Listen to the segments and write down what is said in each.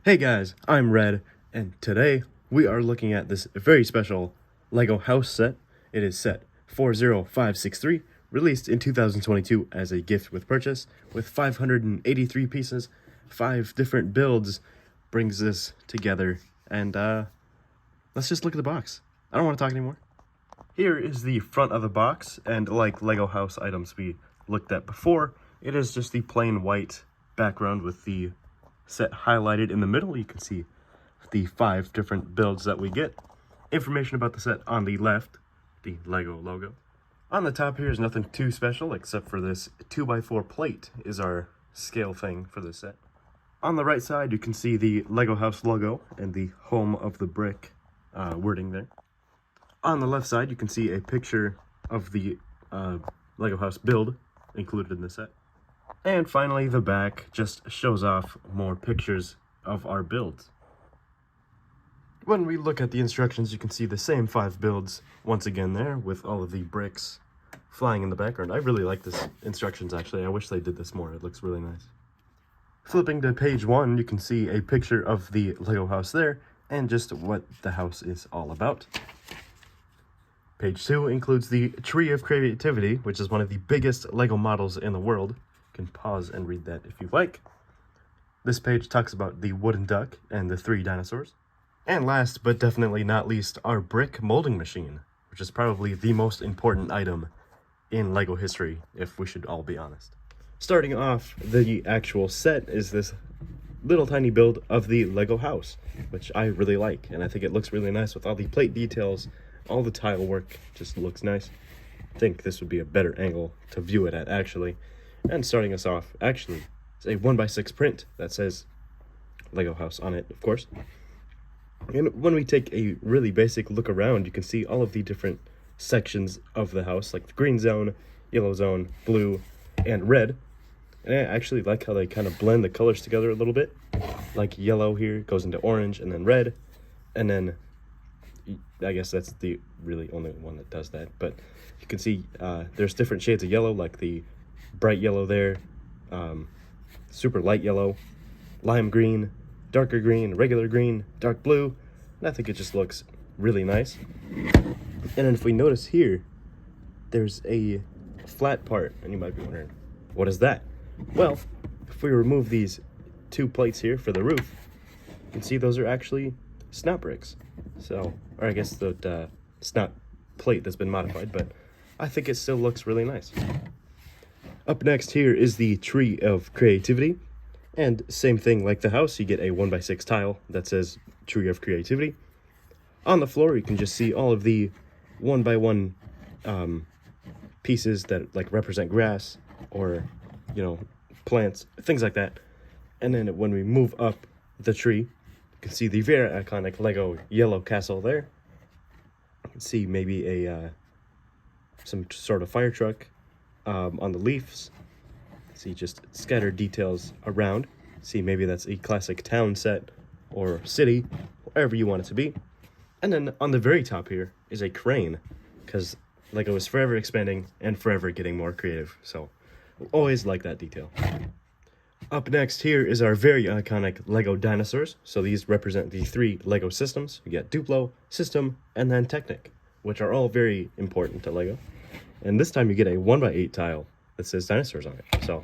Hey guys, I'm Red, and today we are looking at this very special LEGO house set. It is set 40563, released in 2022 as a gift with purchase, with 583 pieces, 5 different builds, brings this together, and let's just look at the box. I don't want to talk anymore. Here is the front of the box, and like LEGO house items we looked at before, it is just the plain white background with the set highlighted in the middle. You can see the 5 different builds that we get. Information about the set on the left, the LEGO logo. On the top here is nothing too special except for this 2x4 plate is our scale thing for this set. On the right side you can see the LEGO house logo and the home of the brick wording there. On the left side you can see a picture of the LEGO house build included in the set. And finally, the back just shows off more pictures of our builds. When we look at the instructions, you can see the same 5 builds once again there, with all of the bricks flying in the background. I really like this instructions, actually. I wish they did this more. It looks really nice. Flipping to page 1, you can see a picture of the LEGO house there, and just what the house is all about. Page 2 includes the Tree of Creativity, which is one of the biggest LEGO models in the world. Can pause and read that if you like. This page talks about the wooden duck and the 3 dinosaurs. And last but definitely not least, our brick molding machine, which is probably the most important item in LEGO history, if we should all be honest. Starting off, the actual set is this little tiny build of the LEGO house, which I really like, and I think it looks really nice with all the plate details, all the tile work just looks nice. I think this would be a better angle to view it at, actually. And starting us off, actually, it's a 1x6 print that says LEGO house on it, of course. And when we take a really basic look around, you can see all of the different sections of the house, like the green zone, yellow zone, blue, and red. And I actually like how they kind of blend the colors together a little bit. Like yellow here goes into orange, and then red, and then I guess that's the really only one that does that. But you can see there's different shades of yellow, like the bright yellow there, super light yellow, lime green, darker green, regular green, dark blue, and I think it just looks really nice. And then if we notice here, there's a flat part, and you might be wondering, what is that? Well, if we remove these 2 plates here for the roof, you can see those are actually snap bricks. So, or I guess the snap plate that's been modified, but I think it still looks really nice. Up next here is the Tree of Creativity, and same thing like the house, you get a 1x6 tile that says Tree of Creativity. On the floor you can just see all of the 1x1 pieces that like represent grass or, you know, plants, things like that. And then when we move up the tree, you can see the very iconic LEGO yellow castle there. You can see maybe a some sort of fire truck on the leaves. See just scattered details around. See maybe that's a classic town set or city, wherever you want it to be. And then on the very top here is a crane, because LEGO is forever expanding and forever getting more creative. So always like that detail. Up next here is our very iconic LEGO Dinosaurs. So these represent the 3 LEGO systems. We get Duplo, System, and then Technic, which are all very important to LEGO. And this time you get a 1x8 tile that says dinosaurs on it. So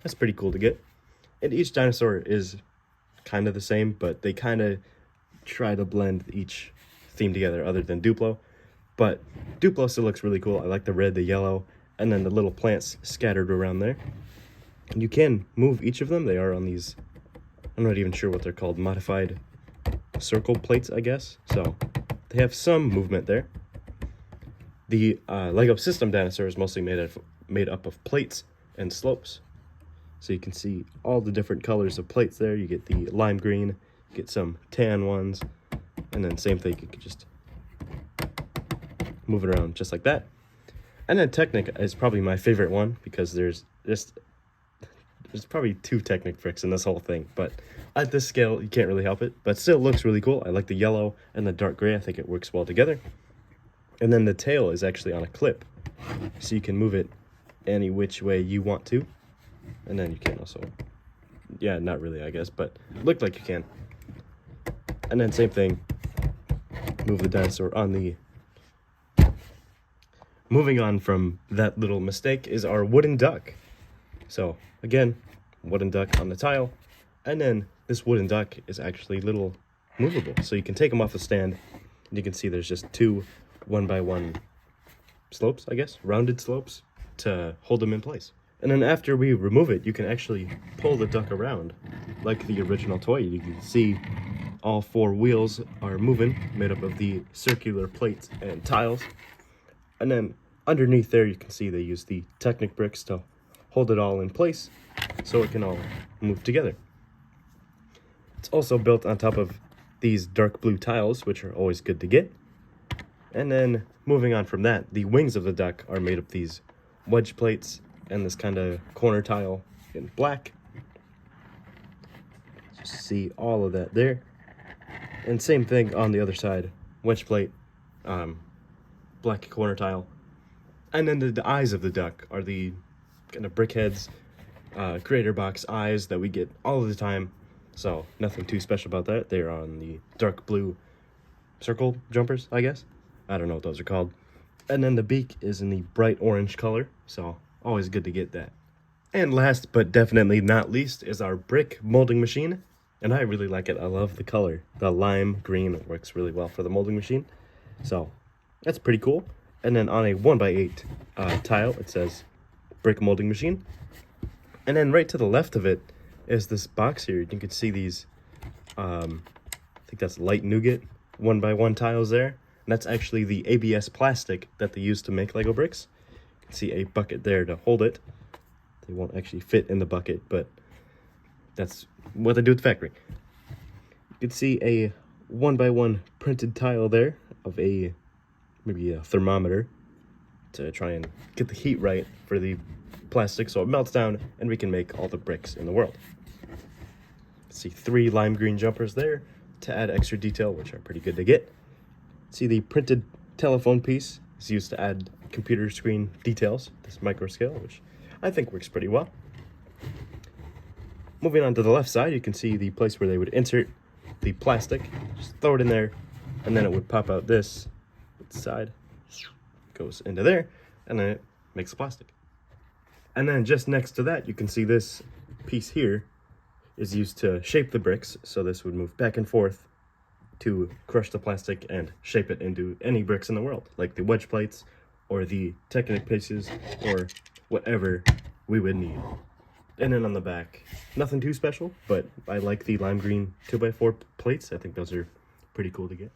that's pretty cool to get. And each dinosaur is kind of the same, but they kind of try to blend each theme together other than Duplo. But Duplo still looks really cool. I like the red, the yellow, and then the little plants scattered around there. And you can move each of them. They are on these, I'm not even sure what they're called, modified circle plates, I guess. So they have some movement there. The LEGO System Dinosaur is mostly made up of plates and slopes. So you can see all the different colors of plates there. You get the lime green, you get some tan ones, and then same thing, you can just move it around just like that. And then Technic is probably my favorite one, because there's probably 2 Technic bricks in this whole thing. But at this scale, you can't really help it. But still looks really cool. I like the yellow and the dark gray. I think it works well together. And then the tail is actually on a clip, so you can move it any which way you want to. And then you can also, yeah, not really, I guess, but it looked like you can. And then same thing, move the dinosaur on the... Moving on from that little mistake is our wooden duck. So again, wooden duck on the tile, and then this wooden duck is actually little movable. So you can take them off the stand, and you can see there's just two 1x1 slopes, I guess, rounded slopes to hold them in place. And then after we remove it, you can actually pull the duck around like the original toy. You can see all four wheels are moving, made up of the circular plates and tiles. And then underneath there, you can see they use the Technic bricks to hold it all in place so it can all move together. It's also built on top of these dark blue tiles, which are always good to get. And then moving on from that, the wings of the duck are made of these wedge plates and this kind of corner tile in black. Just see all of that there. And same thing on the other side, wedge plate, black corner tile. And then the eyes of the duck are the kind of brickheads, creator box eyes that we get all the time. So nothing too special about that. They're on the dark blue circle jumpers, I guess. I don't know what those are called. And then the beak is in the bright orange color, so always good to get that. And last but definitely not least is our brick molding machine. And I really like it. I love the color. The lime green works really well for the molding machine. So that's pretty cool. And then on a 1x8 tile, it says brick molding machine. And then right to the left of it is this box here. You can see these, I think that's light nougat 1x1 tiles there. And that's actually the ABS plastic that they use to make Lego bricks. You can see a bucket there to hold it. They won't actually fit in the bucket, but that's what they do at the factory. You can see a 1x1 printed tile there of maybe a thermometer to try and get the heat right for the plastic so it melts down and we can make all the bricks in the world. See 3 lime green jumpers there to add extra detail, which are pretty good to get. See the printed telephone piece is used to add computer screen details, this micro scale, which I think works pretty well. Moving on to the left side, you can see the place where they would insert the plastic. Just throw it in there, and then it would pop out this side, goes into there, and then it makes the plastic. And then just next to that, you can see this piece here is used to shape the bricks, so this would move back and forth to crush the plastic and shape it into any bricks in the world, like the wedge plates or the Technic pieces or whatever we would need. And then on the back, nothing too special, but I like the lime green 2x4 plates. I think those are pretty cool to get.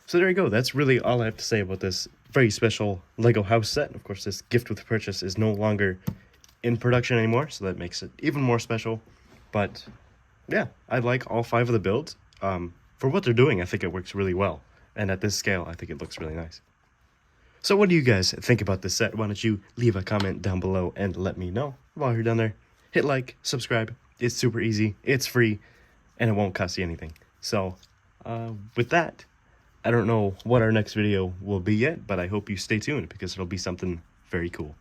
So there you go. That's really all I have to say about this very special Lego house set. Of course, this gift with purchase is no longer in production anymore, so that makes it even more special. But yeah, I like all 5 of the builds. For what they're doing, I think it works really well. And at this scale, I think it looks really nice. So what do you guys think about this set? Why don't you leave a comment down below and let me know. While you're down there, hit like, subscribe. It's super easy, it's free, and it won't cost you anything. So with that, I don't know what our next video will be yet, but I hope you stay tuned because it'll be something very cool.